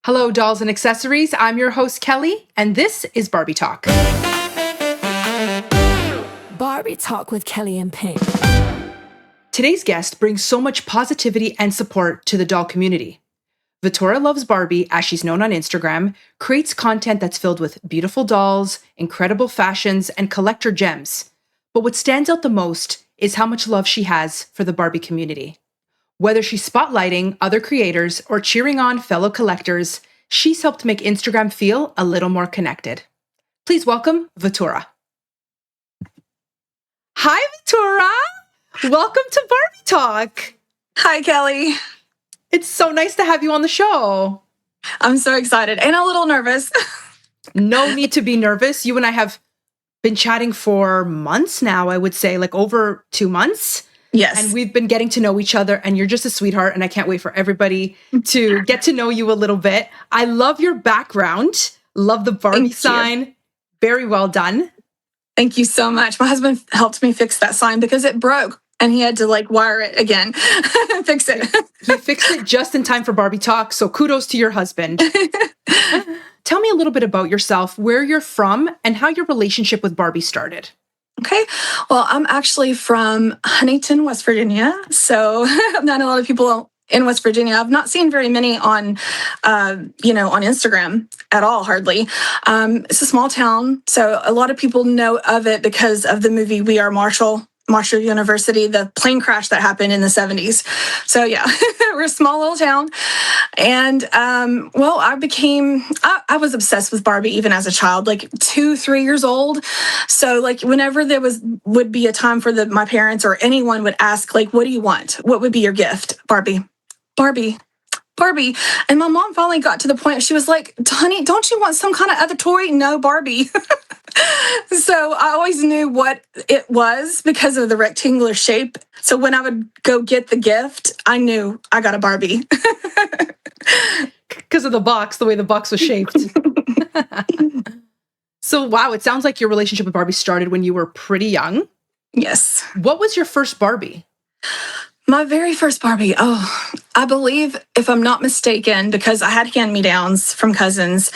Hello, dolls and accessories. I'm your host, Kelly, and this is Barbie Talk. Barbie Talk with Kelly and Pink. Today's guest brings so much positivity and support to the doll community. VeturiaLovesBarbie, as she's known on Instagram, creates content that's filled with beautiful dolls, incredible fashions, and collector gems. But what stands out the most is how much love she has for the Barbie community. Whether she's spotlighting other creators or cheering on fellow collectors, she's helped make Instagram feel a little more connected. Please welcome Vetura. Hi, Vetura! Welcome to Barbie Talk. Hi, Kelly. It's so nice to have you on the show. I'm so excited and a little nervous. No need to be nervous. You and I have been chatting for months now, I would say, like over 2 months. Yes. And we've been getting to know each other, and you're just a sweetheart, and I can't wait for everybody to get to know you a little bit. I love your background. Love the Barbie sign. Very well done. Thank you so much. My husband helped me fix that sign because it broke and he had to wire it again, fix it. He fixed it just in time for Barbie Talk, so kudos to your husband. Tell me a little bit about yourself, where you're from, and how your relationship with Barbie started. Okay. Well, I'm actually from Huntington, West Virginia. So not a lot of people in West Virginia. I've not seen very many on Instagram at all, hardly. It's a small town. So a lot of people know of it because of the movie We Are Marshall University, the plane crash that happened in the 70s. So yeah, we're a small little town. And I was obsessed with Barbie even as a child, 2-3 years old. So whenever there would be a time for my parents or anyone would ask, what do you want? What would be your gift? Barbie. And my mom finally got to the point, she was like, honey, don't you want some kind of other toy? No, Barbie. So I always knew what it was because of the rectangular shape. So when I would go get the gift, I knew I got a Barbie. Because of the box, the way the box was shaped. So, wow, it sounds like your relationship with Barbie started when you were pretty young. Yes. What was your first Barbie? My very first Barbie, I believe, if I'm not mistaken, because I had hand-me-downs from cousins.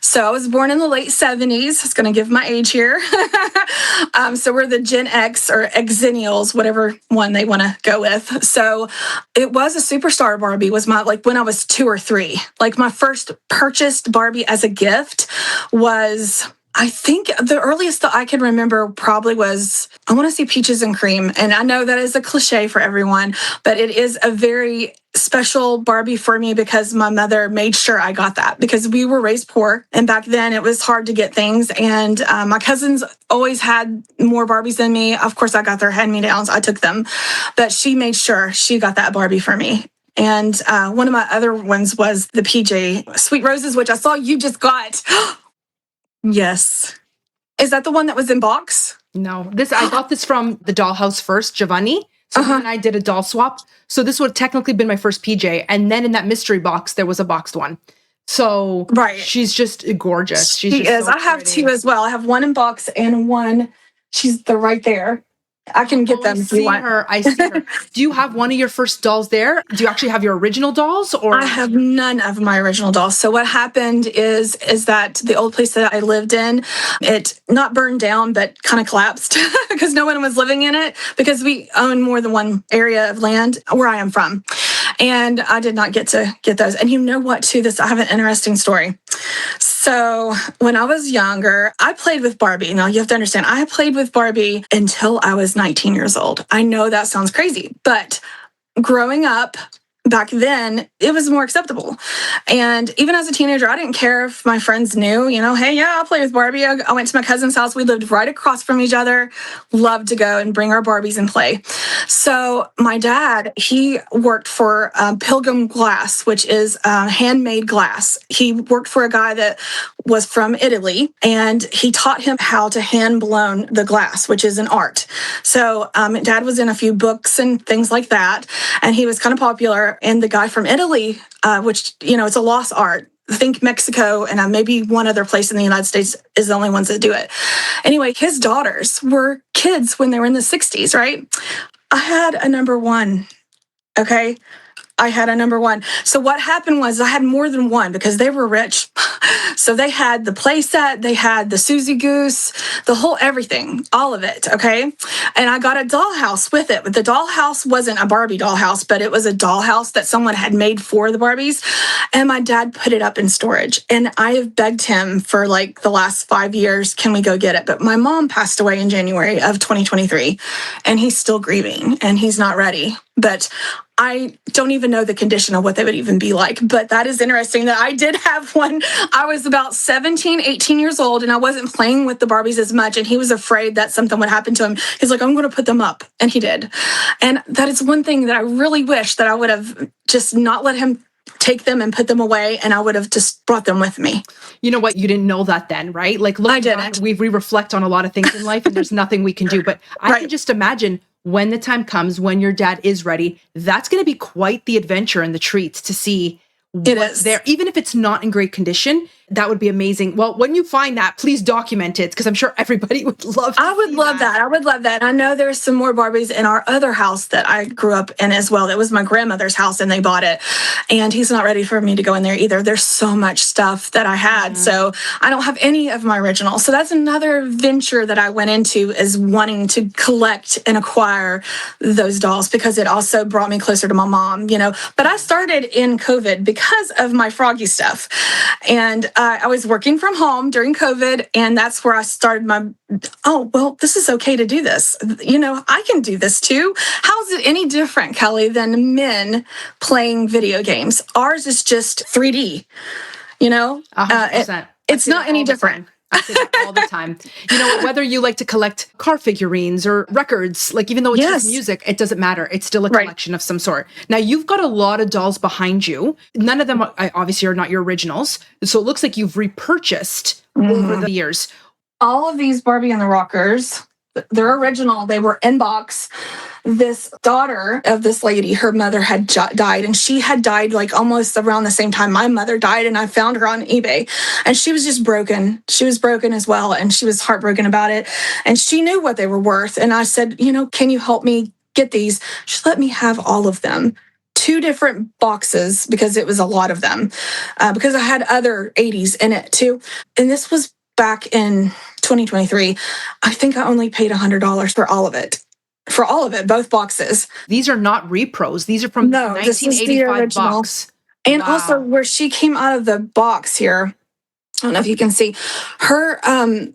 So I was born in the late 70s. I was going to give my age here. So we're the Gen X or Xennials, whatever one they want to go with. So it was a Superstar Barbie was when I was 2 or 3. My first purchased Barbie as a gift was, I think the earliest that I can remember probably was, I want to say Peaches and Cream. And I know that is a cliche for everyone, but it is a very special Barbie for me because my mother made sure I got that because we were raised poor. And back then it was hard to get things. And my cousins always had more Barbies than me. Of course, I got their hand-me-downs. I took them. But she made sure she got that Barbie for me. And one of my other ones was the PJ Sweet Roses, which I saw you just got. Yes. Is that the one that was in box? No. I got this from the dollhouse first, Giovanni. So he and I did a doll swap. So this would have technically been my first PJ. And then in that mystery box, there was a boxed one. So She's just gorgeous. She is. So I have pretty. 2 as well. I have one in box and one. They're right there. I can get them if you want. I see her. Do you have one of your first dolls there? Do you actually have your original dolls? Or I have none of my original dolls. So what happened is that the old place that I lived in, it not burned down, but kind of collapsed because no one was living in it because we own more than one area of land where I am from. And I did not get to get those. And you know what, too? I have an interesting story. So when I was younger, I played with Barbie. Now, you have to understand, I played with Barbie until I was 19 years old. I know that sounds crazy, but growing up, back then, it was more acceptable. And even as a teenager, I didn't care if my friends knew, hey, yeah, I'll play with Barbie. I went to my cousin's house. We lived right across from each other. Loved to go and bring our Barbies and play. So my dad, he worked for Pilgrim Glass, which is handmade glass. He worked for a guy that was from Italy, and he taught him how to hand blown the glass, which is an art. So Dad was in a few books and things like that, and he was kind of popular. And the guy from Italy, which, it's a lost art. I think Mexico and maybe one other place in the United States is the only ones that do it. Anyway, his daughters were kids when they were in the 60s, right? I had a number 1, okay? I had a number one. So what happened was I had more than one because they were rich. So they had the play set, they had the Susie Goose, the whole everything, all of it, okay? And I got a dollhouse with it. But the dollhouse wasn't a Barbie dollhouse, but it was a dollhouse that someone had made for the Barbies. And my dad put it up in storage. And I have begged him for like the last 5 years, can we go get it? But my mom passed away in January of 2023, and he's still grieving and he's not ready. But I don't even know the condition of what they would even be like. But that is interesting that I did have one. I was about 17, 18 years old, and I wasn't playing with the Barbies as much. And he was afraid that something would happen to him. He's like, I'm going to put them up. And he did. And that is one thing that I really wish that I would have just not let him take them and put them away, and I would have just brought them with me. You know what? You didn't know that then, right? Like, look, I didn't. We reflect on a lot of things in life, and there's nothing we can do. But I can just imagine when the time comes, when your dad is ready, that's going to be quite the adventure and the treat to see what's there. Even if it's not in great condition, that would be amazing. Well, when you find that, please document it, because I'm sure everybody would love to I would love that. I would love that. I know there's some more Barbies in our other house that I grew up in as well. That was my grandmother's house, and they bought it. And he's not ready for me to go in there either. There's so much stuff that I had. So I don't have any of my originals. So that's another venture that I went into, is wanting to collect and acquire those dolls, because it also brought me closer to my mom, you know. But I started in COVID because of my Froggy stuff. And I was working from home during COVID, and that's where I started this is okay to do this. You know, I can do this too. How's it any different, Kelly, than men playing video games? Ours is just 3D, you know? 100%. It's not any different. I say that all the time. You know, whether you like to collect car figurines or records, like even though it's just music, it doesn't matter. It's still a collection of some sort. Now, you've got a lot of dolls behind you. None of them obviously are not your originals. So it looks like you've repurchased over the years. All of these Barbie and the Rockers, they're original. They were in box. This daughter of this lady, her mother had died, and she had died like almost around the same time my mother died, and I found her on eBay, and she was just broken. She was broken as well, and she was heartbroken about it, and she knew what they were worth. And I said, you know, can you help me get these? She let me have all of them. 2 different boxes, because it was a lot of them, because I had other 80s in it too. And this was back in 2023. I think I only paid $100 for all of it. For all of it, both boxes. These are not repros. These are from the 1985 box. And also, where she came out of the box here, I don't know if you can see her,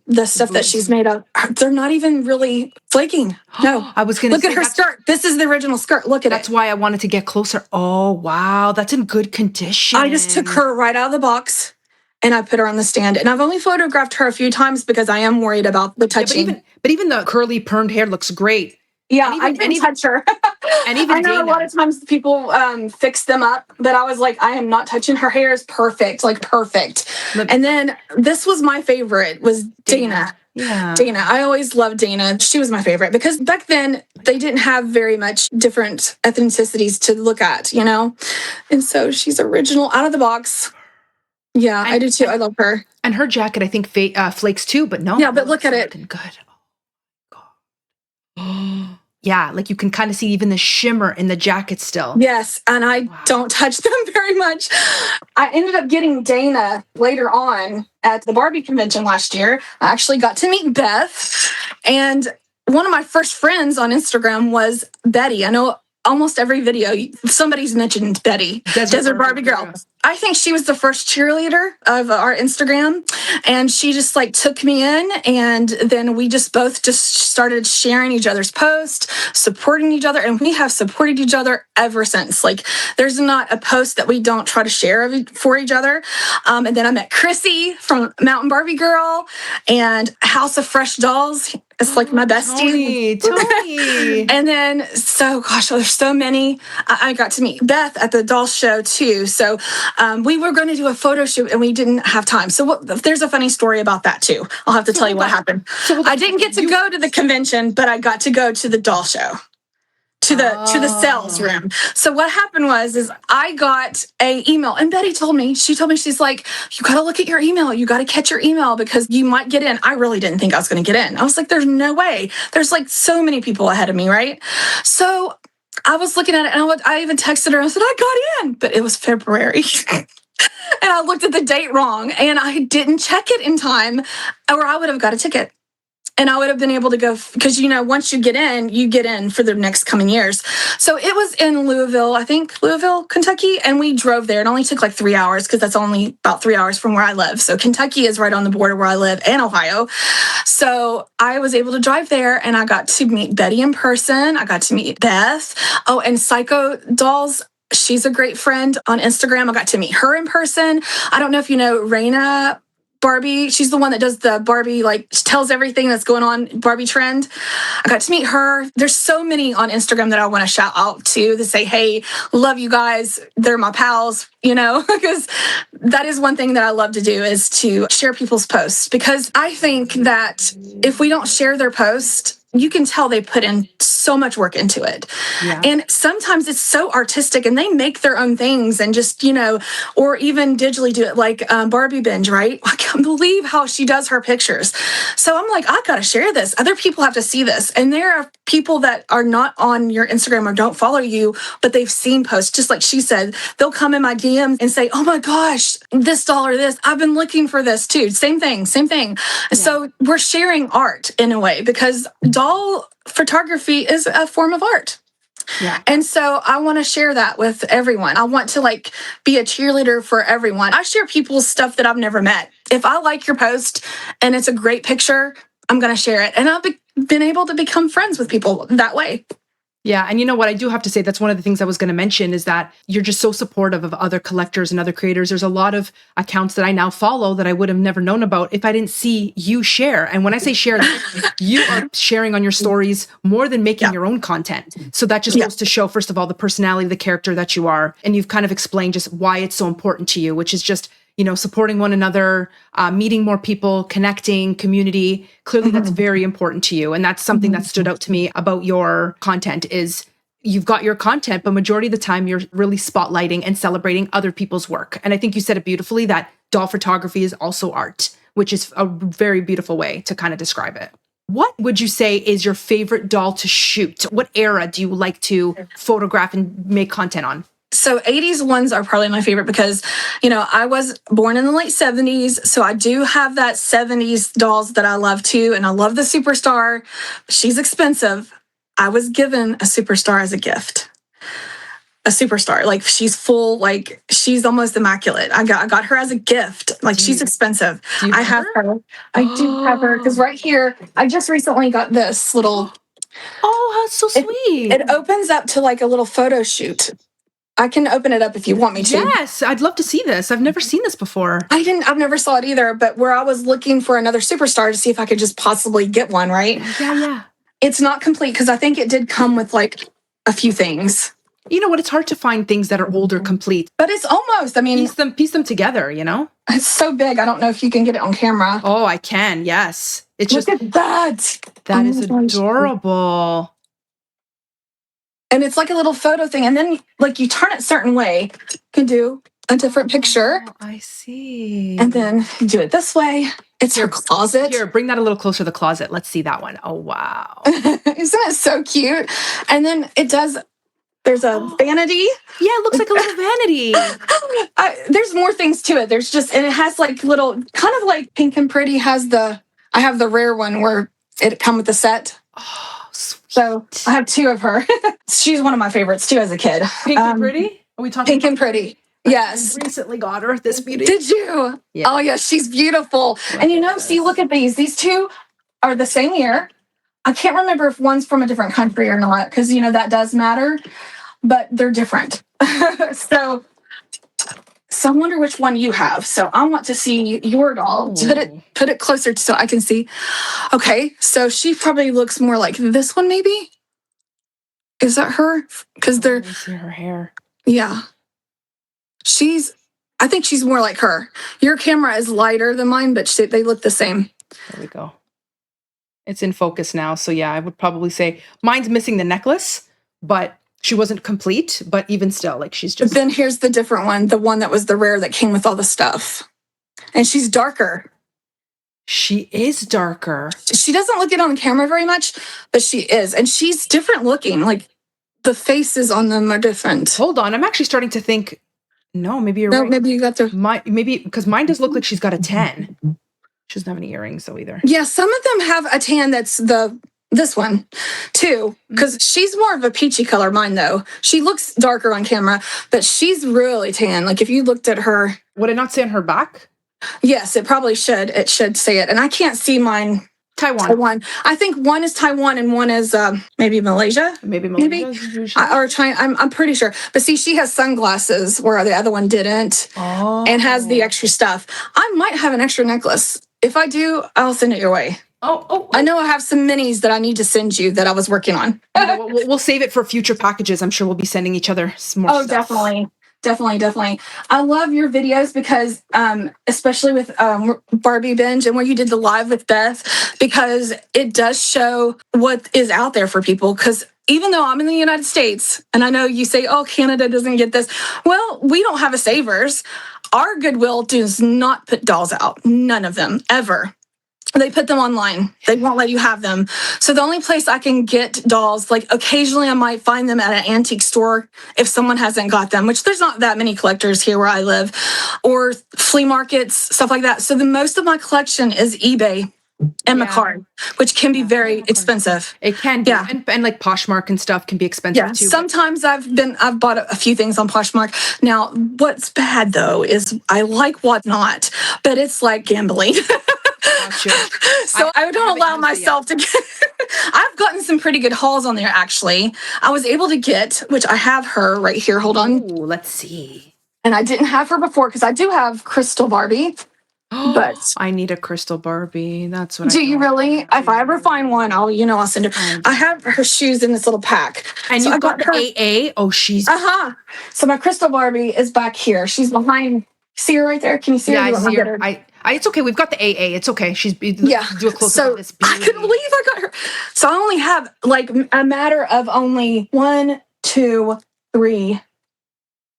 the stuff that she's made of, they're not even really flaking. No. I was going to look at her skirt. This is the original skirt. Look at it. That's why I wanted to get closer. Oh, wow. That's in good condition. I just took her right out of the box, and I put her on the stand. And I've only photographed her a few times because I am worried about the touching. Yeah, but even the curly permed hair looks great. Yeah, I didn't touch her. And even I know Dana. a lot of times people fix them up, but I was like, I am not touching her. Hair is perfect, like perfect. And then this was my favorite, was Dana. Yeah. Dana. I always loved Dana. She was my favorite because back then they didn't have very much different ethnicities to look at, you know? And so she's original, out of the box. Yeah, I do too. I love her. And her jacket, I think, flakes too, but no. Yeah, but look at it. Good. Oh, yeah, like you can kind of see even the shimmer in the jacket still. Yes, and I don't touch them very much. I ended up getting Dana later on at the Barbie Convention last year. I actually got to meet Beth, and one of my first friends on Instagram was Betty. I know almost every video, somebody's mentioned Betty, Desert Barbie Girl. I think she was the first cheerleader of our Instagram, and she just like took me in, and then we just both just started sharing each other's posts, supporting each other, and we have supported each other ever since. Like, there's not a post that we don't try to share for each other. And then I met Chrissy from Mountain Barbie Girl and House of Fresh Dolls. It's like my bestie. Tony. And then, so gosh, there's so many. I got to meet Beth at the doll show too. So we were going to do a photo shoot and we didn't have time. So there's a funny story about that too. I'll have to tell you what happened. I didn't get to go to the convention, but I got to go to the doll show. To the sales room. So what happened is I got a email, and Betty told me, she's like, you got to look at your email. You got to catch your email because you might get in. I really didn't think I was going to get in. I was like, there's no way. There's like so many people ahead of me, right? So I was looking at it, and I even texted her. I said, I got in, but it was February. And I looked at the date wrong, and I didn't check it in time, or I would have got a ticket. And I would have been able to go, because, once you get in for the next coming years. So it was in Louisville, I think, Louisville, Kentucky. And we drove there. It only took like 3 hours, because that's only about 3 hours from where I live. So Kentucky is right on the border where I live, and Ohio. So I was able to drive there, and I got to meet Betty in person. I got to meet Beth. Oh, and Psycho Dolls. She's a great friend on Instagram. I got to meet her in person. I don't know if you know Raina Barbie. She's the one that does the Barbie, tells everything that's going on, Barbie trend. I got to meet her. There's so many on Instagram that I want to shout out to say, hey, love you guys. They're my pals, because that is one thing that I love to do, is to share people's posts, because I think that if we don't share their post, you can tell they put in so much work into it. Yeah. And sometimes it's so artistic, and they make their own things and just, or even digitally do it, like Barbie Binge, right? I can't believe how she does her pictures. So I'm like, I got to share this. Other people have to see this. And there are people that are not on your Instagram or don't follow you, but they've seen posts. Just like she said, they'll come in my DMs and say, oh my gosh, this doll or this, I've been looking for this too. Same thing. Yeah. So we're sharing art in a way, because doll photography is a form of art. Yeah. And so I want to share that with everyone. I want to be a cheerleader for everyone. I share people's stuff that I've never met. If I like your post and it's a great picture, I'm going to share it. And I've been able to become friends with people that way. Yeah. And you know what? I do have to say, that's one of the things I was going to mention, is that you're just so supportive of other collectors and other creators. There's a lot of accounts that I now follow that I would have never known about if I didn't see you share. And when I say share, you are sharing on your stories more than making your own content. So that just goes to show, first of all, the personality, the character that you are. And you've kind of explained just why it's so important to you, which is just, supporting one another, meeting more people, connecting, community. Clearly, that's very important to you. And that's something that stood out to me about your content, is you've got your content, but majority of the time you're really spotlighting and celebrating other people's work. And I think you said it beautifully, that doll photography is also art, which is a very beautiful way to kind of describe it. What would you say is your favorite doll to shoot? What era do you like to photograph and make content on? So 80s ones are probably my favorite, because, I was born in the late 70s. So I do have that 70s dolls that I love too. And I love the Superstar. She's expensive. I was given a Superstar as a gift. A Superstar. She's full, she's almost immaculate. I got her as a gift. She's expensive. I have her. I do have her, because right here, I just recently got this little. Oh, that's so sweet. It opens up to a little photo shoot. I can open it up if you want me to. Yes, I'd love to see this. I've never seen this before. I've never saw it either, but where I was looking for another Superstar to see if I could just possibly get one, right? Yeah. It's not complete, because I think it did come with a few things. You know what? It's hard to find things that are older complete. But it's almost, piece them together, It's so big. I don't know if you can get it on camera. Oh, I can. Yes. It's Look at that. That is adorable. And it's like a little photo thing. And then you turn it a certain way, you can do a different picture. Oh, I see. And then you do it this way. It's her closet. Here, bring that a little closer to the closet. Let's see that one. Oh, wow. Isn't it so cute? And then there's a vanity. Yeah, it looks like a little vanity. There's more things to it. There's just, and it has little, kind of like Pink and Pretty has I have the rare one where it come with the set. Oh, sweet. So I have two of her. She's one of my favorites too as a kid. Pink and Pretty? Are we talking Pink and Pretty? Yes. I recently got her this beauty. Did you? Yeah. Oh yeah, she's beautiful. And see, look at these. These two are the same year. I can't remember if one's from a different country or not, because that does matter. But they're different. So I wonder which one you have. So I want to see your doll. Put it closer so I can see. Okay, so she probably looks more like this one, maybe. Is that her? Because they're. See her hair. Yeah. I think she's more like her. Your camera is lighter than mine, but they look the same. There we go. It's in focus now. So yeah, I would probably say mine's missing the necklace, but she wasn't complete. But even still, she's just. Then here's the different one, the one that was the rare that came with all the stuff. And she's darker. She is darker. She doesn't look it on camera very much, but she is. And she's different looking. the faces on them are different. Hold on. I'm actually starting to think, no, maybe you're right. Maybe you got the... Maybe, because mine does look like she's got a 10. She doesn't have any earrings, though, either. Yeah, some of them have a tan that's this one, too, because she's more of a peachy color. Mine, though. She looks darker on camera, but she's really tan. Like, if you looked at her... Would it not say on her back? Yes, it probably should. It should say it. And I can't see mine. Taiwan. I think one is Taiwan and one is maybe Malaysia. Maybe Malaysia. Or China. I'm pretty sure. But see, she has sunglasses where the other one didn't. Oh. And has the extra stuff. I might have an extra necklace. If I do, I'll send it your way. Oh. I know I have some minis that I need to send you that I was working on. We'll save it for future packages. I'm sure we'll be sending each other some more stuff. Definitely. I love your videos because, especially with Barbie Binge and where you did the live with Beth, because it does show what is out there for people. Because even though I'm in the United States, and I know you say, oh, Canada doesn't get this. Well, we don't have a Savers. Our Goodwill does not put dolls out. None of them, ever. They put them online. They won't let you have them. So the only place I can get dolls, like occasionally I might find them at an antique store if someone hasn't got them, which there's not that many collectors here where I live, or flea markets, stuff like that. So the most of my collection is eBay and Macard, which can be very expensive. It can be. Yeah. And like Poshmark and stuff can be expensive too. Sometimes I've bought a few things on Poshmark. Now, what's bad though is I like Whatnot, but it's like gambling. Gotcha. So I don't allow myself to get... I've gotten some pretty good hauls on there, actually. I was able to get, which I have her right here. Hold on. Ooh, let's see. And I didn't have her before because I do have Crystal Barbie. But I need a Crystal Barbie. That's what do you really? If I ever find one, I'll send her. I have her shoes in this little pack. And so you got her AA? Oh, she's... So my Crystal Barbie is back here. She's behind... See her right there? Can you see her? Yeah, I see her. It's okay. We've got the AA. It's okay. Do a close up of this beauty. I couldn't believe I got her. So I only have like a matter of only 1, 2, 3.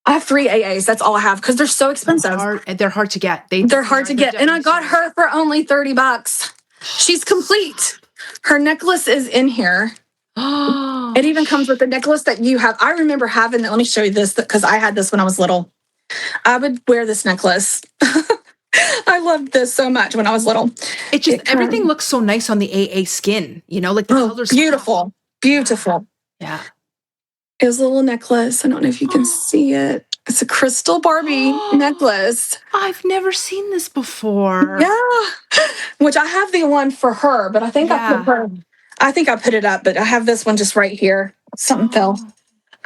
I have 3 AAs. That's all I have because they're so expensive. They're hard to get. They're hard to get. And I got her for only $30. She's complete. Her necklace is in here. It even comes with the necklace that you have. I remember having, let me show you this because I had this when I was little. I would wear this necklace. I loved this so much when I was little. Everything looks so nice on the AA skin, like the colors. Beautiful. Yeah. It was a little necklace. I don't know if you can see it. It's a Crystal Barbie necklace. I've never seen this before. Yeah. Which I have the one for her, but I think I put it up, but I have this one just right here. Something fell.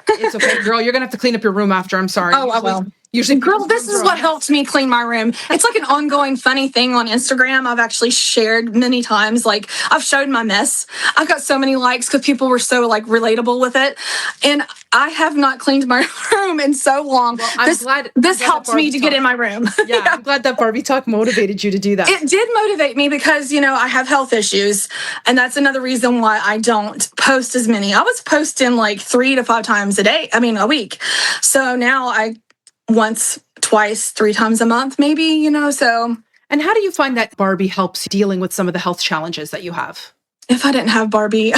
It's okay, girl. You're going to have to clean up your room after. I'm sorry. Oh, I will. Usually, girl, this is what helps me clean my room. It's like an ongoing funny thing on Instagram. I've actually shared many times. Like I've showed my mess. I've got so many likes because people were so like relatable with it. And I have not cleaned my room in so long. Well, this helps me to get in my room. Yeah, I'm glad that Barbie Talk motivated you to do that. It did motivate me because, I have health issues. And that's another reason why I don't post as many. I was posting like 3 to 5 times a week. So now once, twice, 3 times a month, maybe, so. And how do you find that Barbie helps dealing with some of the health challenges that you have? If I didn't have Barbie,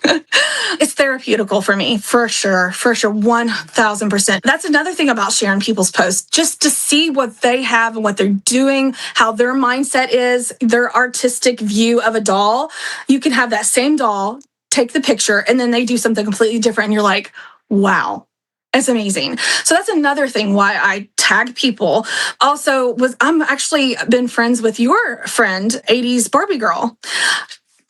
it's therapeutical for me, for sure, 1000%. That's another thing about sharing people's posts, just to see what they have and what they're doing, how their mindset is, their artistic view of a doll. You can have that same doll, take the picture, and then they do something completely different, and you're like, wow. It's amazing. So that's another thing why I tag people. Also, I'm actually been friends with your friend, 80s Barbie girl.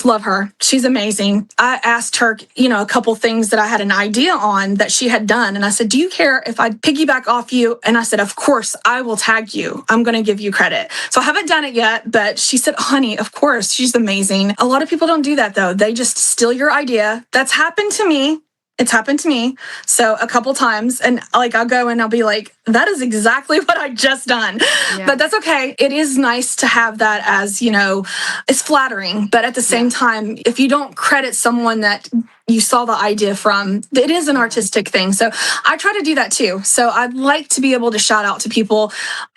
Love her. She's amazing. I asked her, a couple things that I had an idea on that she had done. And I said, do you care if I piggyback off you? And I said, of course, I will tag you. I'm going to give you credit. So I haven't done it yet, but she said, honey, of course, she's amazing. A lot of people don't do that though. They just steal your idea. That's happened to me. It's happened to me. So a couple times, and I'll go and I'll be like, that is exactly what I just done. Yeah. But that's okay. It is nice to have that as, it's flattering. But at the same time, if you don't credit someone that you saw the idea from, it is an artistic thing. So I try to do that too. So I'd like to be able to shout out to people.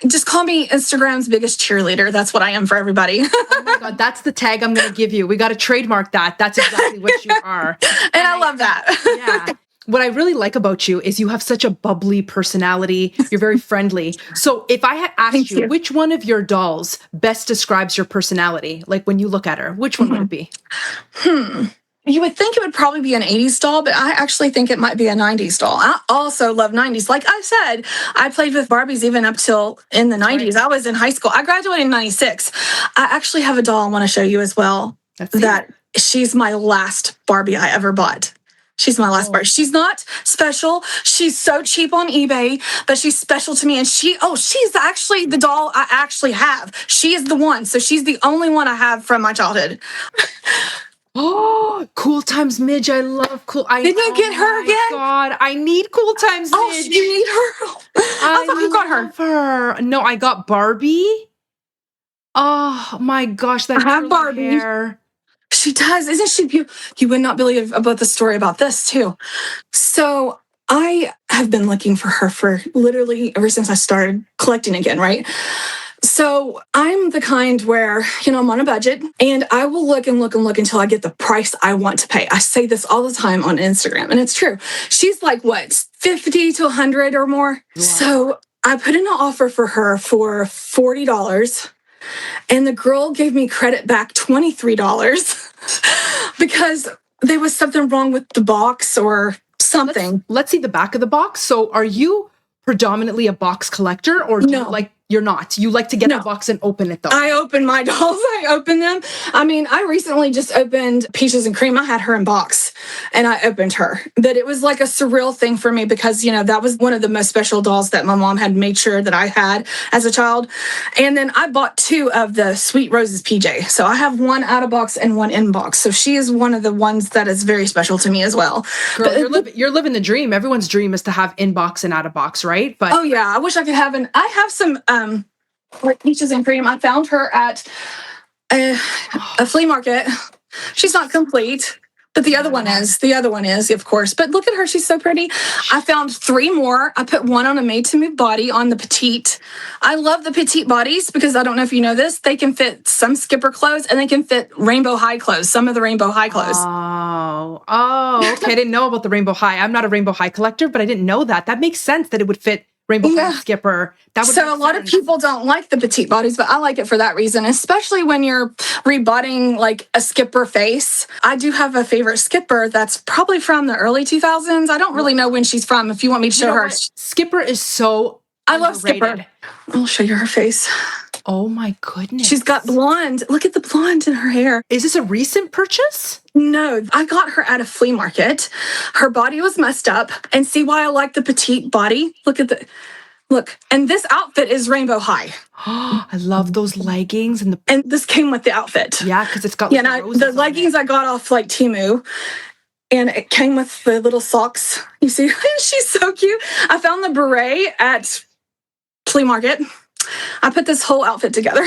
Just call me Instagram's biggest cheerleader. That's what I am for everybody. Oh my God, that's the tag I'm going to give you. We got to trademark that. That's exactly what you are. And I love that. Yeah. What I really like about you is you have such a bubbly personality. You're very friendly. So if I had asked Thank you you. which one of your dolls best describes your personality, like when you look at her, which one would it be? You would think it would probably be an 80s doll, but I actually think it might be a 90s doll. I also love 90s. Like I said, I played with Barbies even up till in the 90s. I was in high school. I graduated in 96. I actually have a doll I want to show you as well. That she's my last Barbie I ever bought. She's my last Barbie. She's not special. She's so cheap on eBay, but she's special to me. And she's actually the doll I actually have. She is the one. So she's the only one I have from my childhood. Oh, Cool Times Midge. I love Did you get her again? God, I need Cool Times Midge. Oh, you need her? I thought you got her. No, I got Barbie. Oh my gosh, that I have Barbie. hair. She does. Isn't she beautiful? You would not believe about the story about this too. So I have been looking for her for literally ever since I started collecting again, right? So I'm the kind where, I'm on a budget and I will look and look and look until I get the price I want to pay. I say this all the time on Instagram and it's true. She's like, what, 50 to 100 or more? Wow. So I put in an offer for her for $40. And the girl gave me credit back $23 because there was something wrong with the box or something. Let's see the back of the box. So are you predominantly a box collector or you're not? You like to get the box and open it though? I open my dolls. I open them. I mean, I recently just opened Peaches and Cream. I had her in box and I opened her. But it was like a surreal thing for me because, that was one of the most special dolls that my mom had made sure that I had as a child. And then I bought 2 of the Sweet Roses PJ. So I have one out of box and one in box. So she is one of the ones that is very special to me as well. Girl, you're living the dream. Everyone's dream is to have in box and out of box, right? But oh yeah, I wish I could have I have some like Peaches and Cream. I found her at a flea market. She's not complete, but the other one is. The other one is, of course. But look at her. She's so pretty. I found 3 more. I put one on a made-to-move body on the petite. I love the petite bodies because I don't know if you know this. They can fit some Skipper clothes and they can fit rainbow high clothes, some of the rainbow high clothes. Oh, okay. I didn't know about the rainbow high. I'm not a rainbow high collector, but I didn't know that. That makes sense that it would fit rainbow high Skipper. So a lot of people don't like the petite bodies, but I like it for that reason, especially when you're rebodiing like a Skipper face. I do have a favorite Skipper that's probably from the early 2000s. I don't really know when she's from. If you want me to show her. Skipper is so I love Skipper. I'll show you her face. Oh my goodness. She's got blonde. Look at the blonde in her hair. Is this a recent purchase? No, I got her at a flea market. Her body was messed up. And see why I like the petite body? Look. And this outfit is rainbow high. I love those leggings and this came with the outfit. Yeah, because it's got the leggings I got off like Temu. And it came with the little socks. You see, she's so cute. I found the beret at flea market. I put this whole outfit together.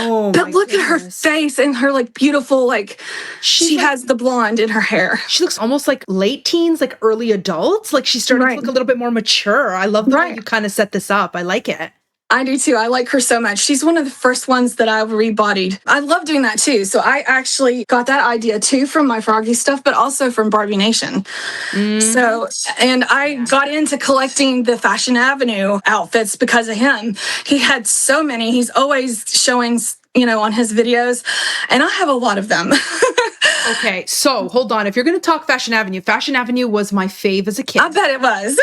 But look at her face and her like beautiful, like she has the blonde in her hair. She looks almost like late teens, like early adults. Like she's starting to look a little bit more mature. I love the way you kind of set this up. I like it. I do too. I like her so much. She's one of the first ones that I've rebodied. I love doing that too. So I actually got that idea too from my Froggy stuff, but also from Barbie Nation. And I got into collecting the Fashion Avenue outfits because of him. He had so many. He's always showing, on his videos. And I have a lot of them. Okay, so hold on. If you're going to talk Fashion Avenue was my fave as a kid. I bet it was.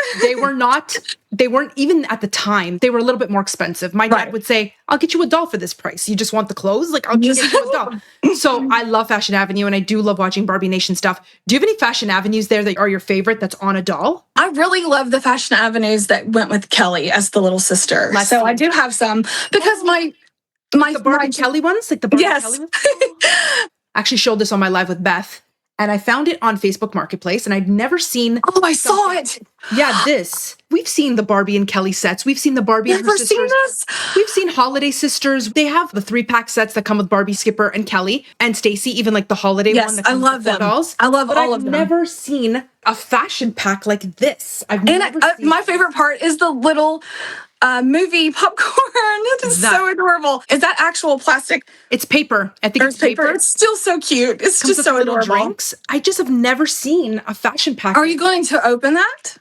They weren't even at the time. They were a little bit more expensive. My dad would say, I'll get you a doll for this price. You just want the clothes? Like, I'll get you a doll. So I love Fashion Avenue and I do love watching Barbie Nation stuff. Do you have any Fashion Avenues there that are your favorite that's on a doll? I really love the Fashion Avenues that went with Kelly as the little sister. I do have some because the Barbie Kelly ones? Like the Barbie Kelly ones? I actually showed this on my live with Beth. And I found it on Facebook Marketplace, and I'd never seen... Oh, I saw it! Yeah, this. We've seen the Barbie and Kelly sets. We've seen the Barbie and her sisters. Never seen this? We've seen Holiday Sisters. They have the 3-pack sets that come with Barbie, Skipper, and Kelly, and Stacy, even like the holiday one that comes with 4 dolls. I love all of them. I've never seen a fashion pack like this. I've never seen my favorite part is the little movie popcorn. That is so adorable. Is that actual plastic? It's paper. I think it's paper. It's still so cute. It's Comes just with so little adorable. drinks. I just have never seen a fashion pack. Are you going to open that?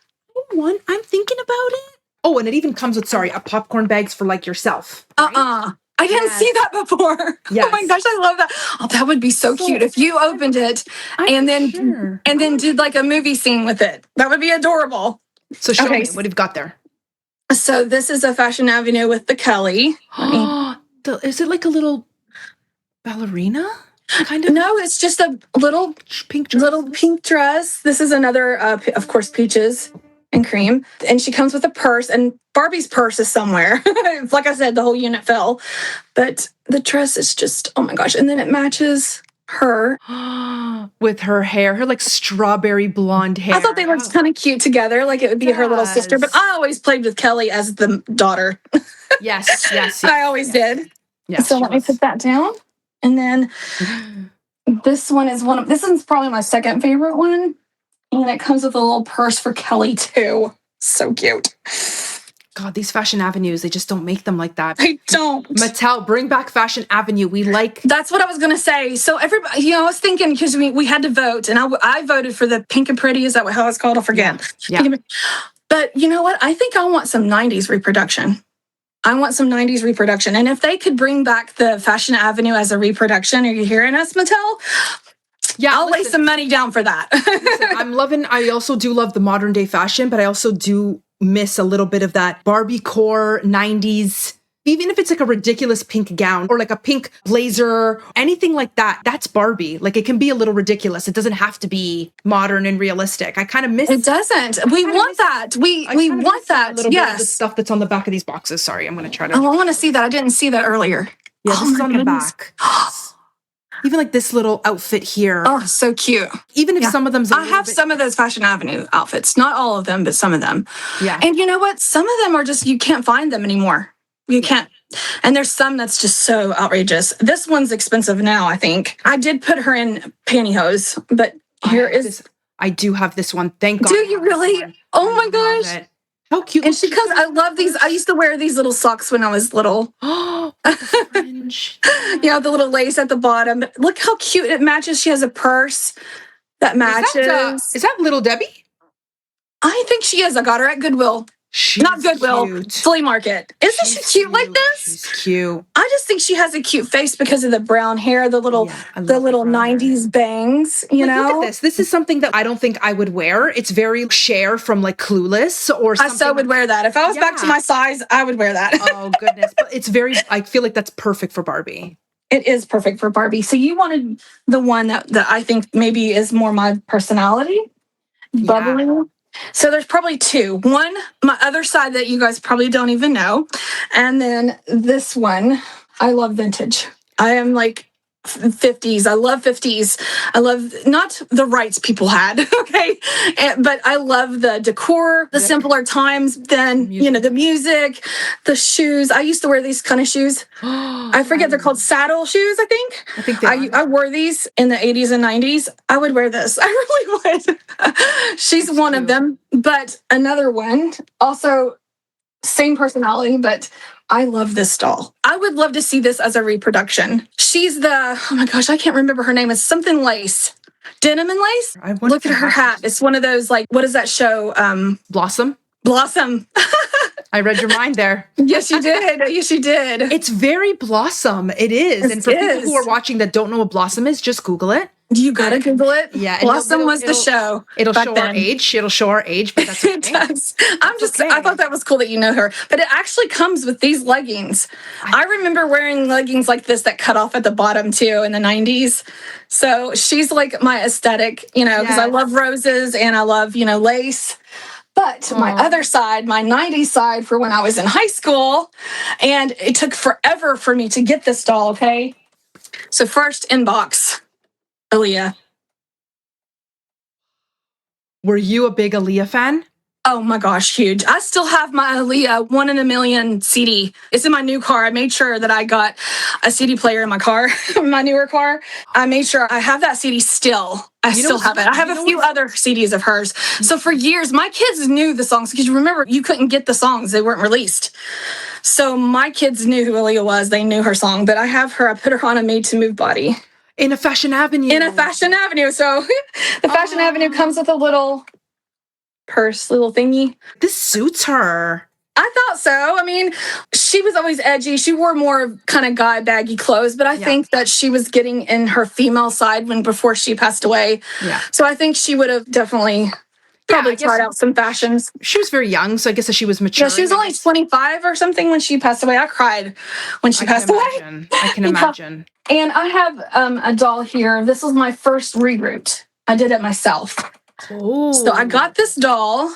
One, I'm thinking about it. Oh, and it even comes with, a popcorn bags for like yourself. Right? I didn't see that before. Yes. Oh my gosh, I love that. Oh, that would be so cute if you opened it and then did like a movie scene with it. That would be adorable. So show me what you've got there. So this is a Fashion Avenue with the Kelly. Is it like a little ballerina? Kind of? No, it's just a little pink dress. This is another, of course, peaches and cream. And she comes with a purse, and Barbie's purse is somewhere. Like I said, the whole unit fell. But the dress is just, oh my gosh. And then it matches her. With her hair, her like strawberry blonde hair. I thought they looked kind of cute together. Like it would be her little sister. But I always played with Kelly as the daughter. Yes. I always did. Yes, so let me put that down. And then this one's probably my second favorite one. And it comes with a little purse for Kelly too. So cute. God, these Fashion Avenues, they just don't make them like that. They don't. Mattel, bring back Fashion Avenue. That's what I was going to say. So everybody, I was thinking, because we had to vote, and I voted for the Pink and Pretty. Is that how it's called? I forget. Yeah. But you know what? I think I want some 90s reproduction. And if they could bring back the Fashion Avenue as a reproduction, are you hearing us, Mattel? Yeah, I'll lay some money down for that. I also do love the modern day fashion, but I also do miss a little bit of that Barbie core 90s. Even if it's like a ridiculous pink gown or like a pink blazer, anything like that, that's Barbie. Like it can be a little ridiculous. It doesn't have to be modern and realistic. I kind of miss it. Doesn't. We want that. We want that. A little bit of the stuff that's on the back of these boxes. Sorry, I'm going to try to. Oh, I want to see that. I didn't see that earlier. Yeah, this is on the back. Even like this little outfit here. Oh, so cute. Even if some of them... I have some of those Fashion Avenue outfits. Not all of them, but some of them. Yeah. And you know what? Some of them are just, you can't find them anymore. You can't. And there's some that's just so outrageous. This one's expensive now, I think. I did put her in pantyhose, but I do have this one. Thank God. Do you really? Oh my gosh. How cute. And she comes, I love these. I used to wear these little socks when I was little. Oh, the fringe. The little lace at the bottom. But look how cute it matches. She has a purse that matches. Is that Little Debbie? I think she is. I got her at Goodwill. Not Goodwill, cute. Flea Market. Isn't she cute like this? She's cute. I just think she has a cute face because of the brown hair, the little 90s bangs, you know? Look at this. This is something that I don't think I would wear. It's very Cher from like Clueless or something. I so would wear that. If I was back to my size, I would wear that. Oh, goodness. But I feel like that's perfect for Barbie. It is perfect for Barbie. So you wanted the one that I think maybe is more my personality. Bubbly. Yeah. So there's probably two. One, my other side that you guys probably don't even know. And then this one, I love vintage. I am like 50s. I love 50s. I love not the rights people had, okay? But I love the decor, the simpler times, then, the music, the shoes. I used to wear these kind of shoes. I forget, they're called saddle shoes, I think. I wore these in the 80s and 90s. I would wear this. I really would. She's one of them. But another one, also same personality, but I love this doll. I would love to see this as a reproduction. She's oh my gosh, I can't remember her name. It's something lace. Denim and lace? Look at her hat. It's one of those, like, what is that show? Blossom? Blossom. I read your mind there. Yes, you did. Yes, you did. It's very Blossom. It is. And for people who are watching that don't know what Blossom is, just Google it. You gotta Google it. Yeah, Blossom was the show. It'll show our age. It'll show our age, but that's okay. It does. I thought that was cool that you know her. But it actually comes with these leggings. I remember wearing leggings like this that cut off at the bottom too in the 90s. So she's like my aesthetic, because I love roses and I love, lace. But my other side, my 90s side for when I was in high school, and it took forever for me to get this doll, okay? So first inbox. Aaliyah. Were you a big Aaliyah fan? Oh my gosh, huge. I still have my Aaliyah 1 in a Million CD. It's in my new car. I made sure that I got a CD player in my car, my newer car. I made sure I have that CD still. I still have it. I have a few other CDs of hers. So for years, my kids knew the songs because remember, you couldn't get the songs. They weren't released. So my kids knew who Aaliyah was. They knew her song, but I have her. I put her on a Made to Move body. In a Fashion Avenue. In a Fashion Avenue. So the Fashion Avenue comes with a little purse, little thingy. This suits her. I thought so. I mean, she was always edgy. She wore more kind of guy baggy clothes, but I think that she was getting in her female side before she passed away. Yeah. So I think she would have definitely probably tried out some fashions. She was very young, so I guess that she was mature. Yeah, she was only 25 or something when she passed away. I cried when she passed away. I can imagine. And I have a doll here. This was my first reroute. I did it myself. Oh. So I got this doll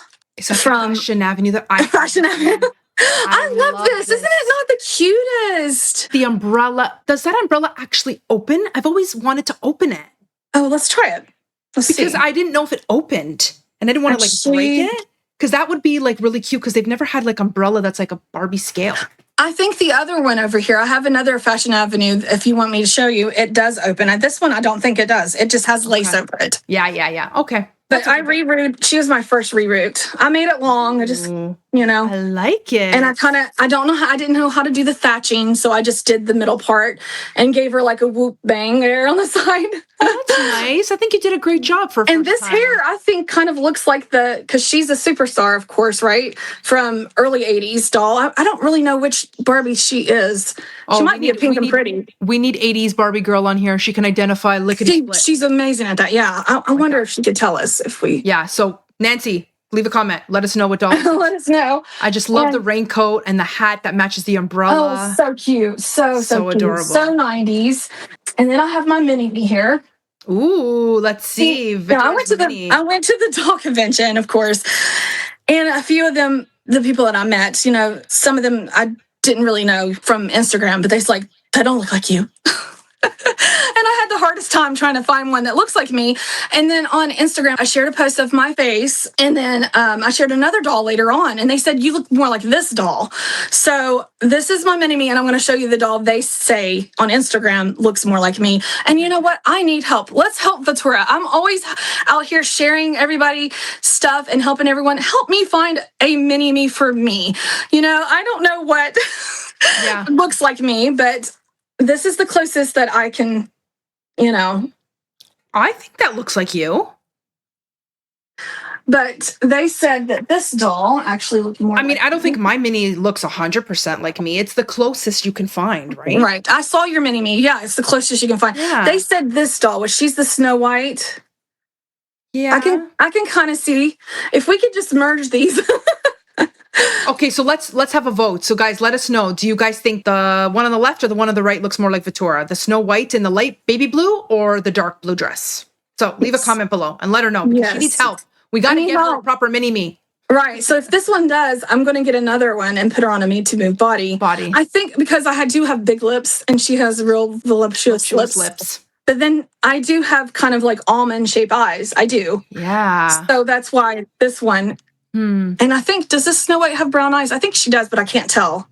from Fashion Avenue that I Fashion Avenue. I love this. Isn't it not the cutest? The umbrella. Does that umbrella actually open? I've always wanted to open it. Oh, let's try it. Because I didn't know if it opened. And I didn't want to like break it. Because that would be like really cute because they've never had like umbrella that's like a Barbie scale. I think the other one over here, I have another Fashion Avenue. If you want me to show you, it does open. This one, I don't think it does. It just has lace over it. Yeah. Okay. But I reroute. She was my first reroute. I made it long. I just, I like it. And I don't know how, I didn't know how to do the thatching. So I just did the middle part and gave her like a whoop bang there on the side. That's nice. I think you did a great job for And this hair, I think, kind of looks like because she's a superstar, of course, right? From early 80s doll. I don't really know which Barbie she is. She might be a Pink and Pretty. We need 80s Barbie girl on here. She can identify lickety-split. She's amazing at that. Yeah. I wonder if she could tell us if we... Yeah. So, Nancy, leave a comment. Let us know what doll. Let us know. I just love the raincoat and the hat that matches the umbrella. Oh, so cute. So cute. Adorable. So 90s. And then I have my mini-me here. Ooh, let's see. I went to the doll convention, of course. And a few of them, the people that I met, some of them I didn't really know from Instagram, but they're like, they don't look like you. And I had the hardest time trying to find one that looks like me. And then on Instagram, I shared a post of my face. And then I shared another doll later on. And they said, you look more like this doll. So this is my mini-me. And I'm going to show you the doll they say on Instagram looks more like me. And you know what? I need help. Let's help Veturia. I'm always out here sharing everybody stuff and helping everyone. Help me find a mini-me for me. I don't know what looks like me, but this is the closest that I can, I think that looks like you. But they said that this doll actually looked more I don't think my mini looks 100% like me. It's the closest you can find, right? Right. I saw your mini-me. Yeah, it's the closest you can find. Yeah. They said this doll, she's the Snow White. Yeah. I can kind of see. If we could just merge these. Okay, so let's have a vote. So guys, let us know. Do you guys think the one on the left or the one on the right looks more like Veturia? The Snow White in the light baby blue or the dark blue dress? So leave a comment below and let her know because she needs help. We got to get her a proper mini-me. Right. So if this one does, I'm going to get another one and put her on a Made to Move body. I think because I do have big lips and she has real voluptuous lips. But then I do have kind of like almond shaped eyes. I do. Yeah. So that's why this one. And I think, does this Snow White have brown eyes? I think she does, but I can't tell.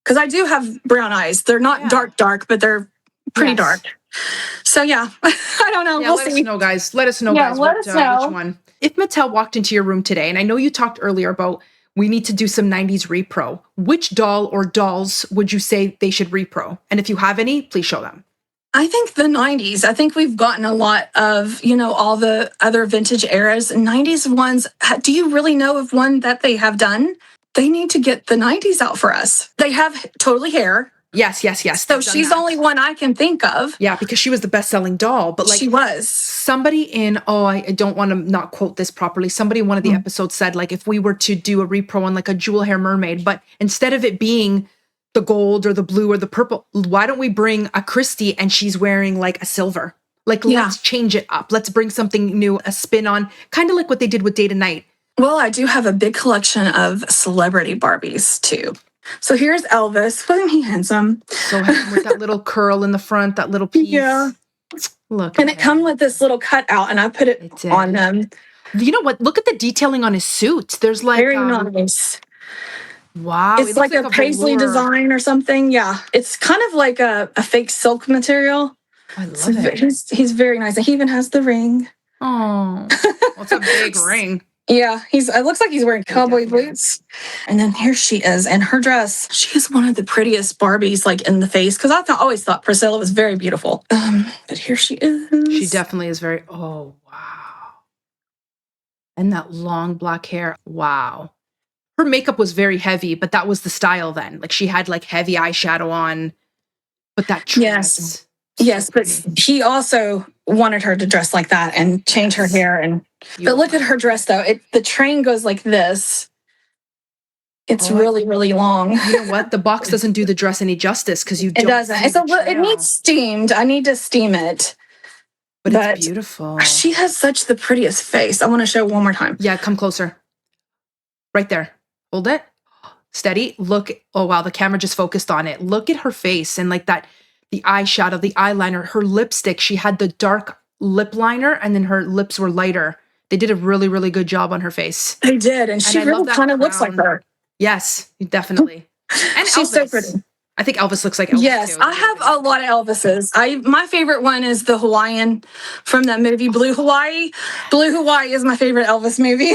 Because I do have brown eyes. They're not dark, but they're pretty dark. So yeah, I don't know. Yeah, we'll let see. us know, guys. Let us know, guys, which one. If Mattel walked into your room today, and I know you talked earlier about we need to do some 90s repro, which doll or dolls would you say they should repro? And if you have any, please show them. I think the 90s. I think we've gotten a lot of, all the other vintage eras. 90s ones, do you really know of one that they have done? They need to get the 90s out for us. They have totally hair. Yes. So she's the only one I can think of. Yeah, because she was the best-selling doll. But like she was. Somebody in, I don't want to not quote this properly. Somebody in one of the episodes said, like, if we were to do a repro on like a jewel hair mermaid, but instead of it being the gold or the blue or the purple, why don't we bring a Christie and she's wearing like a silver? Like, let's change it up. Let's bring something new, a spin on, kind of like what they did with Day to Night. Well, I do have a big collection of celebrity Barbies too. So here's Elvis. Wasn't he handsome? So handsome with that little curl in the front, that little piece. Yeah. Look. And it come with this little cutout, and I put it on them. You know what? Look at the detailing on his suit. There's like, Very nice. wow. It's It looks like a paisley velour. design or something. Yeah. It's kind of like a fake silk material. I love it. He's very nice. And he even has the ring. Oh, what's a big ring? Yeah, it looks like he's wearing cowboy definitely boots. And then here she is in her dress. She is one of the prettiest Barbies, like in the face, because always thought Priscilla was very beautiful. But here she is. She definitely is very, oh, wow. And that long black hair. Wow. Her makeup was very heavy, but that was the style then. Like she had like heavy eyeshadow on, but that dress. Yes, but he also wanted her to dress like that and change her hair. But look at her dress, though. The train goes like this. It's really, really long. You know what? The box doesn't do the dress any justice because you don't. It doesn't. It needs steamed. I need to steam it. But it's beautiful. She has such the prettiest face. I want to show one more time. Yeah, come closer. Right there. Hold it. Steady. Look. Oh, wow. The camera just focused on it. Look at her face and like that. The eyeshadow, the eyeliner, her lipstick. She had the dark lip liner and then her lips were lighter. They did a really, really good job on her face. They did. And she really kind of looks like her. Yes, definitely. And she's Elvis. So pretty. I think Elvis looks like Elvis yes, too. I have a lot of Elvises. My favorite one is the Hawaiian from that movie, Blue Hawaii. Blue Hawaii is my favorite Elvis movie.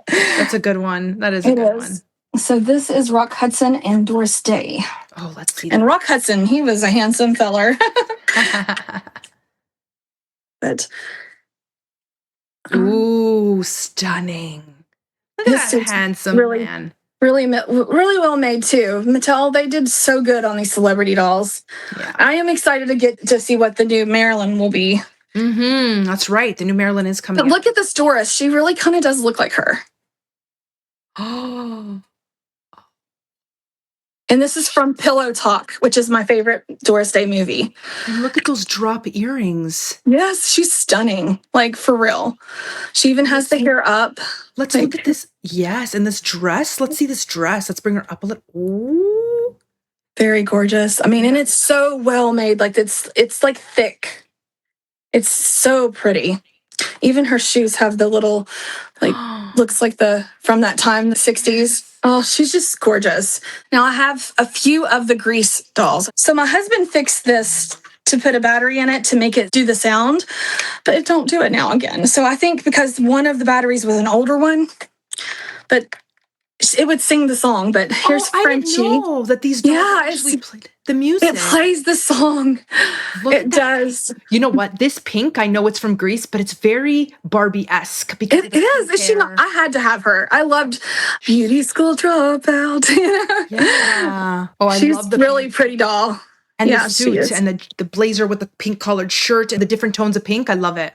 That's a good one. That is a good one. So this is Rock Hudson and Doris Day. Oh, let's see. And Rock Hudson, he was a handsome feller. But ooh, stunning. Look at that handsome man. Really well made too. Mattel, they did so good on these celebrity dolls. Yeah. I am excited to get to see what the new Marilyn will be. That's right. The new Marilyn is coming. But look at this Doris. She really kind of does look like her. Oh. And this is from Pillow Talk, which is my favorite Doris Day movie. And look at those drop earrings. Yes, she's stunning. Like, for real. She even has the hair up. Let's look at this. Yes, and this dress. Let's see this dress. Let's bring her up a little. Ooh. Very gorgeous. I mean, and it's so well made. Like, it's like thick. It's so pretty. Even her shoes have the little, like, looks like from that time, the 60s. Oh, she's just gorgeous. Now, I have a few of the Grease dolls. So my husband fixed this to put a battery in it to make it do the sound, but it don't do it now again. So I think because one of the batteries was an older one, but it would sing the song. But here's Frenchie. I didn't know that these dolls actually played the music. It plays the song. It does. You know what? This pink, I know it's from Grease, but it's very Barbie-esque. Because it is. Is she not? I had to have her. I loved Beauty School Dropout. Yeah. Oh, I love the really pretty doll. And the suit and the blazer with the pink colored shirt and the different tones of pink. I love it.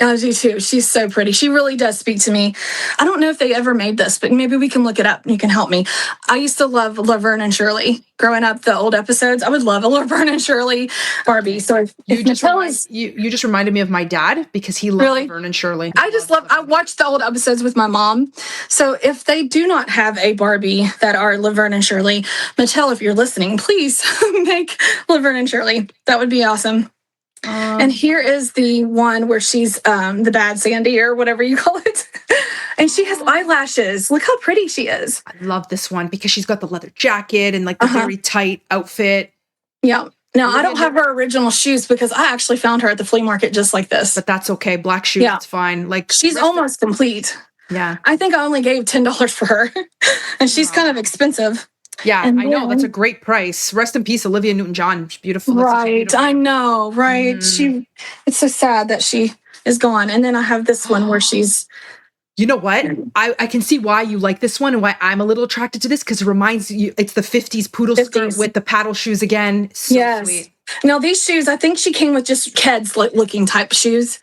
I do too. She's so pretty. She really does speak to me. I don't know if they ever made this, but maybe we can look it up and you can help me. I used to love Laverne and Shirley. Growing up, the old episodes, I would love a Laverne and Shirley Barbie. So you just reminded me of my dad because he loved Laverne and Shirley. I watched the old episodes with my mom. So if they do not have a Barbie that are Laverne and Shirley, Mattel, if you're listening, please make Laverne and Shirley. That would be awesome. And here is the one where she's the bad Sandy or whatever you call it. And she has eyelashes. Look how pretty she is. I love this one because she's got the leather jacket and like the very tight outfit. Yeah. Now, I don't have her original shoes because I actually found her at the flea market just like this. But that's okay. Black shoes, it's fine. Like she's almost complete. Yeah. I think I only gave $10 for her. And she's kind of expensive. Yeah, I know. That's a great price. Rest in peace, Olivia Newton-John. She's beautiful. Right. I know. Right. It's so sad that she is gone. And then I have this one where she's... You know what? I can see why you like this one and why I'm a little attracted to this because it reminds you, it's the 50s poodle skirt with the paddle shoes again. So sweet. Now, these shoes, I think she came with just Keds looking type shoes,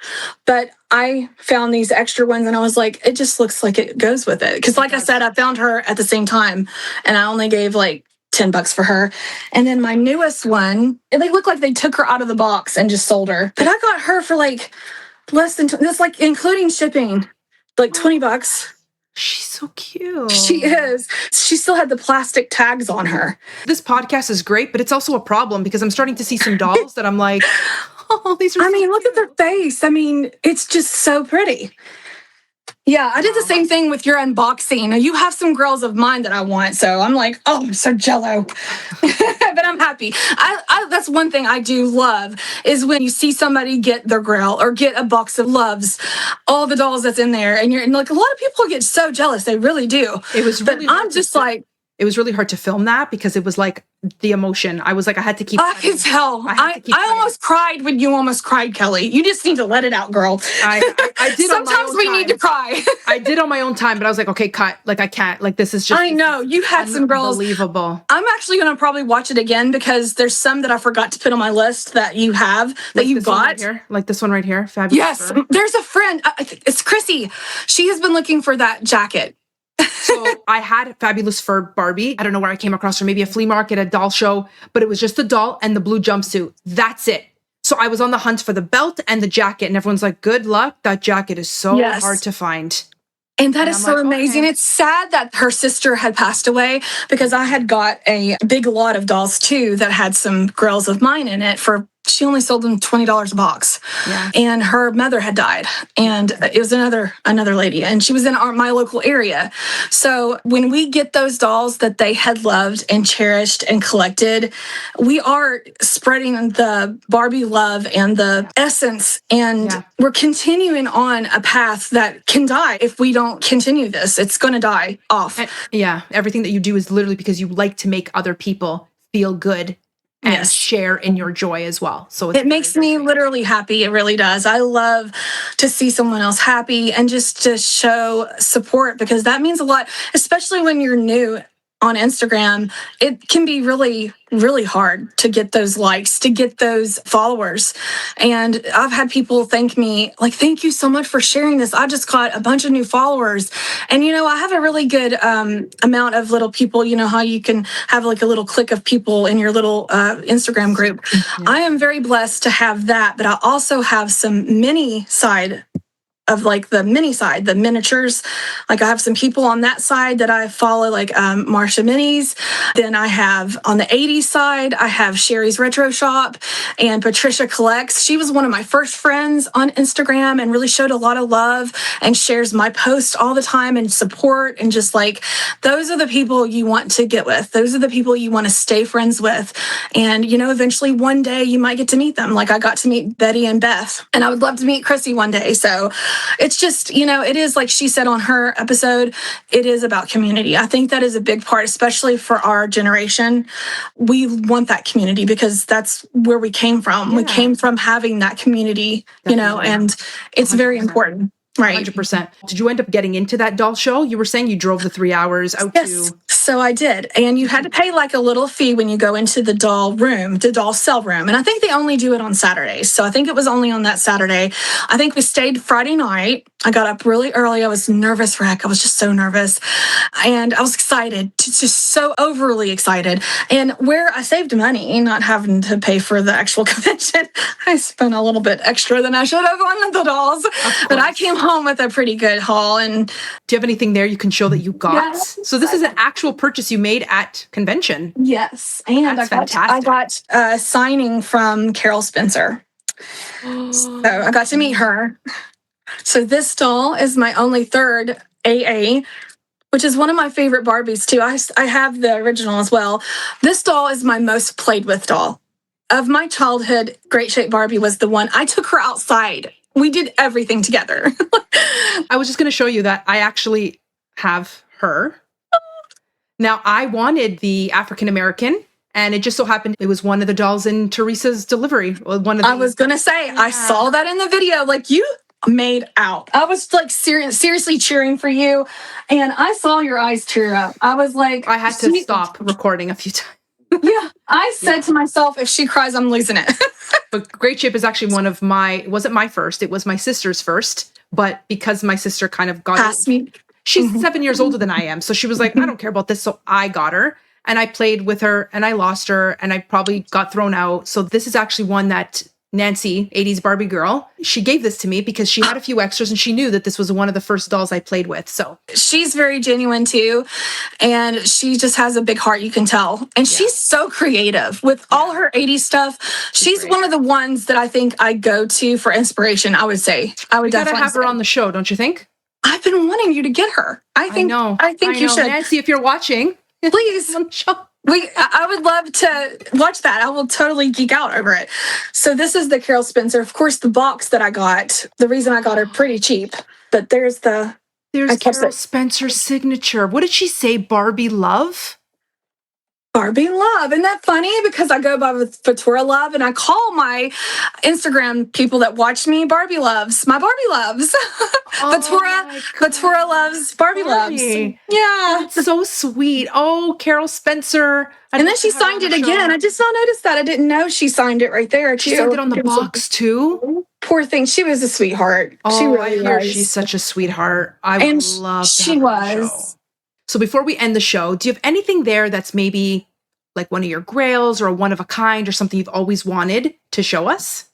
but I found these extra ones and I was like, it just looks like it goes with it. Because like I said, I found her at the same time and I only gave like $10 for her. And then my newest one, they look like they took her out of the box and just sold her. But I got her for like less than, that's like including shipping, like $20. She's so cute. She is. She still had the plastic tags on her. This podcast is great, but it's also a problem because I'm starting to see some dolls that I'm like, oh, these are look at their face. I mean, it's just so pretty. Yeah, I did the same thing with your unboxing. Now, you have some girls of mine that I want, so I'm like, oh, I'm so jello. But I'm happy. That's one thing I do love is when you see somebody get their girl or get a box of Loves, all the dolls that's in there, and like a lot of people get so jealous. They really do. It was really but I'm just like, it was really hard to film that because it was like the emotion. I was like, I had to keep. I can tell. I almost cried when you almost cried, Kelly. You just need to let it out, girl. I did. Sometimes we need to cry. I did on my own time, but I was like, okay, cut. Like I can't. Like this is just. I know you had some girls. Unbelievable. I'm actually going to probably watch it again because there's some that I forgot to put on my list that you have that like you got. Like this one right here. Fabulous. Yes, there's a friend. It's Chrissy. She has been looking for that jacket. So I had Fabulous Fur Barbie. I don't know where I came across her, maybe a flea market, a doll show, but it was just the doll and the blue jumpsuit. That's it. So I was on the hunt for the belt and the jacket, and everyone's like, good luck. That jacket is so hard to find. And that is so amazing. Okay. It's sad that her sister had passed away because I had got a big lot of dolls too that had some girls of mine in it she only sold them $20 a box. Yeah. And her mother had died. And it was another lady. And she was in my local area. So when we get those dolls that they had loved and cherished and collected, we are spreading the Barbie love and the essence. And we're continuing on a path that can die if we don't continue this. It's going to die off. And, everything that you do is literally because you like to make other people feel good and share in your joy as well. So it makes me literally happy. It really does. I love to see someone else happy and just to show support because that means a lot, especially when you're new on Instagram. It can be really, really hard to get those likes, to get those followers. And I've had people thank me, like, thank you so much for sharing this. I just got a bunch of new followers. And, I have a really good amount of little people. You know how you can have like a little clique of people in your little Instagram group. Yeah. I am very blessed to have that, but I also have some mini side of like the mini side, the miniatures. Like I have some people on that side that I follow, like Marsha Minis. Then I have on the 80s side, I have Sherry's Retro Shop and Patricia Collects. She was one of my first friends on Instagram and really showed a lot of love and shares my posts all the time and support. And just like, those are the people you want to get with. Those are the people you want to stay friends with. And, eventually one day you might get to meet them. Like I got to meet Betty and Beth, and I would love to meet Chrissy one day. So it's just, it is like she said on her episode, it is about community. I think that is a big part, especially for our generation. We want that community because that's where we came from. Yeah. We came from having that community, and it's 100%. Very important. Right. 100%. Did you end up getting into that doll show? You were saying you drove the 3 hours out to... So I did. And you had to pay like a little fee when you go into the doll room, the doll sell room. And I think they only do it on Saturdays. So I think it was only on that Saturday. I think we stayed Friday night. I got up really early. I was nervous wreck. I was just so nervous. And I was excited, just so overly excited. And where I saved money, not having to pay for the actual convention, I spent a little bit extra than I should have on the dolls. But I came home with a pretty good haul. And do you have anything there you can show that you got? Yes. So this is an actual purchase you made at convention. Yes. And I got a signing from Carol Spencer. So I got to meet her. So this doll is my only third AA, which is one of my favorite Barbies too. I have the original as well. This doll is my most played with doll. Of my childhood, Great Shape Barbie was the one. I took her outside. We did everything together. I was just going to show you that I actually have her. Now, I wanted the African American, and it just so happened it was one of the dolls in Teresa's delivery. I was going to say, I saw that in the video. Like, you made out. I was like seriously cheering for you, and I saw your eyes tear up. I was like... I had to stop recording a few times. Yeah, I said to myself, if she cries, I'm losing it. But Great Shape is actually one of it wasn't my first, it was my sister's first. But because my sister kind of got past me. She's 7 years older than I am. So she was like, I don't care about this. So I got her and I played with her and I lost her and I probably got thrown out. So this is actually one that Nancy, 80s Barbie girl, she gave this to me because she had a few extras and she knew that this was one of the first dolls I played with. So she's very genuine too. And she just has a big heart, you can tell. And she's so creative with all her 80s stuff. She's one of the ones that I think I go to for inspiration, I would say. I would definitely have her on the show, don't you think? I've been wanting you to get her. I think you should. Nancy, if you're watching, please. I would love to watch that. I will totally geek out over it. So this is the Carol Spencer. Of course, the box that I got, the reason I got her pretty cheap, but there's Carol Spencer's signature. What did she say? Barbie love? Barbie love. Isn't that funny? Because I go by Veturia Love, and I call my Instagram people that watch me Barbie loves. My Barbie loves. Veturia loves Barbie loves. Yeah. That's so sweet. Oh, Carol Spencer. And then she signed it again. I just now noticed that. I didn't know she signed it right there, too. She signed it on the box, too? Poor thing. She was a sweetheart. Oh, she really I hear was. She's such a sweetheart. I would love to have her on the show. So before we end the show, do you have anything there that's maybe like one of your grails or a one of a kind or something you've always wanted to show us?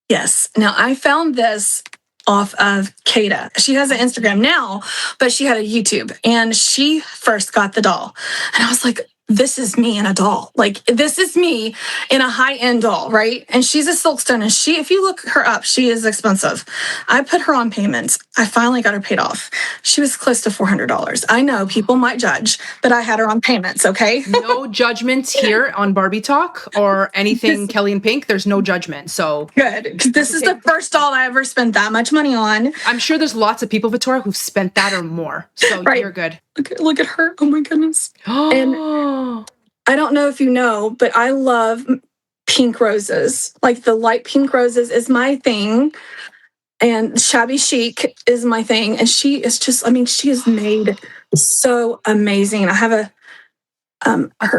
Yes. Now, I found this off of Kata. She has an Instagram now, but she had a YouTube, and she first got the doll. And I was like, this is me in a doll. Like, this is me in a high-end doll, right? And she's a silkstone, and if you look her up, she is expensive. I put her on payments. I finally got her paid off. She was close to $400. I know people might judge, but I had her on payments, okay? No judgments here on Barbie Talk or anything Kelly and Pink. There's no judgment, so. Good. This is the first doll I ever spent that much money on. I'm sure there's lots of people, Veturia, who've spent that or more, so right. You're good. Look at her. Oh, my goodness. And I don't know if you know, but I love pink roses. Like the light pink roses is my thing. And shabby chic is my thing. And she is just, she is made so amazing. I have a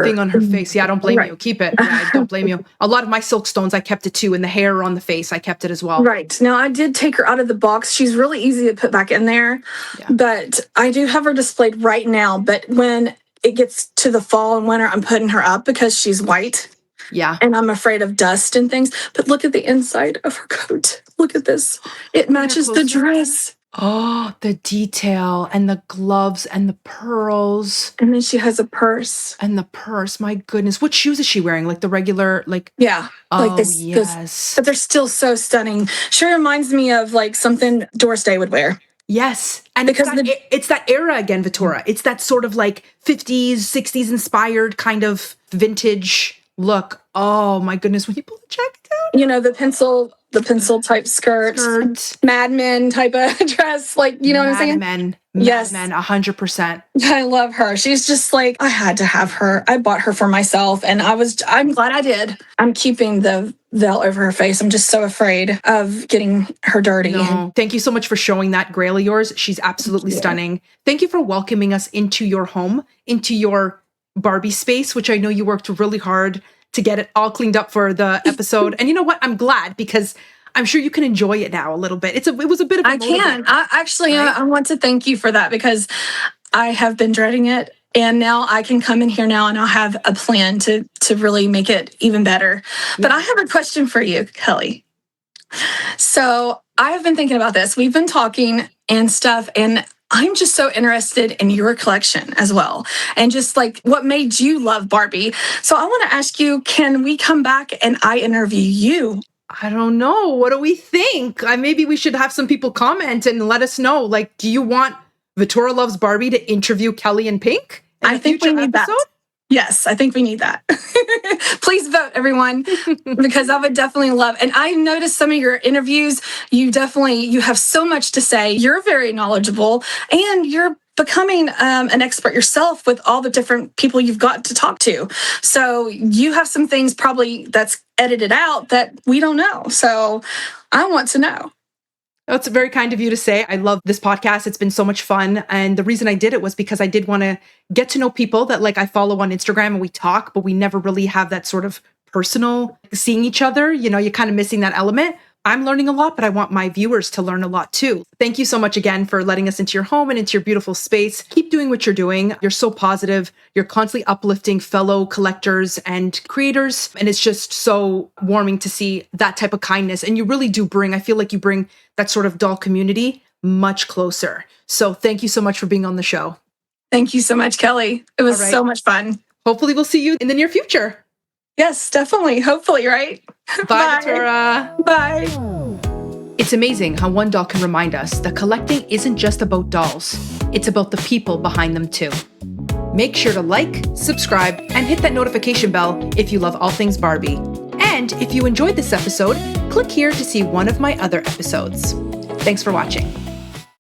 thing on her face. Yeah, I don't blame you. Keep it. Yeah, I don't blame you. A lot of my silk stones, I kept it too. And the hair on the face, I kept it as well. Right. Now, I did take her out of the box. She's really easy to put back in there. Yeah. But I do have her displayed right now. But when it gets to the fall and winter, I'm putting her up because she's white. Yeah. And I'm afraid of dust and things. But look at the inside of her coat. Look at this. It matches the dress. Oh, the detail and the gloves and the pearls. And then she has a purse. And the purse, my goodness. What shoes is she wearing? Like the regular, like... Yeah. Oh, like this, yes. But they're still so stunning. She reminds me of like something Doris Day would wear. Yes. And because it's that era again, Veturia. It's that sort of like 50s, 60s inspired kind of vintage look. Oh my goodness. When you pull the jacket down. You know, the pencil type skirt. Mad Men type of dress. Like, you know what I'm saying? Mad Yes. Men, 100%. I love her. She's just like, I had to have her. I bought her for myself, and I'm glad I did. I'm keeping the veil over her face. I'm just so afraid of getting her dirty. No. Thank you so much for showing that grail of yours. She's absolutely stunning. Thank you for welcoming us into your home, into your Barbie space, which I know you worked really hard to get it all cleaned up for the episode. And you know what? I'm glad because I'm sure you can enjoy it now a little bit. It was a bit of a I want to thank you for that because I have been dreading it. And now I can come in here now and I'll have a plan to really make it even better. Yeah. But I have a question for you, Kelly. So I have been thinking about this. We've been talking and stuff, and I'm just so interested in your collection as well. And just like what made you love Barbie. So I want to ask you, can we come back and I interview you? I don't know. What do we think? Maybe we should have some people comment and let us know. Like, do you want Veturia Loves Barbie to interview Kelly and Pink? I think we need that. Yes, I think we need that. Please vote, everyone, because I would definitely love. And I noticed some of your interviews. You have so much to say. You're very knowledgeable, and you're becoming an expert yourself with all the different people you've got to talk to. So you have some things probably that's edited out that we don't know. So I want to know. That's very kind of you to say. I love this podcast. It's been so much fun. And the reason I did it was because I did want to get to know people that like I follow on Instagram and we talk, but we never really have that sort of personal seeing each other. You know, you're kind of missing that element. I'm learning a lot, but I want my viewers to learn a lot too. Thank you so much again for letting us into your home and into your beautiful space. Keep doing what you're doing. You're so positive. You're constantly uplifting fellow collectors and creators. And it's just so warming to see that type of kindness. And you really do I feel like you bring that sort of doll community much closer. So thank you so much for being on the show. Thank you so much, Kelly. It was so much fun. Hopefully we'll see you in the near future. Yes, definitely. Hopefully, right? Bye, Veturia. Bye. It's amazing how one doll can remind us that collecting isn't just about dolls, it's about the people behind them too. Make sure to like, subscribe, and hit that notification bell if you love all things Barbie. And if you enjoyed this episode, click here to see one of my other episodes. Thanks for watching.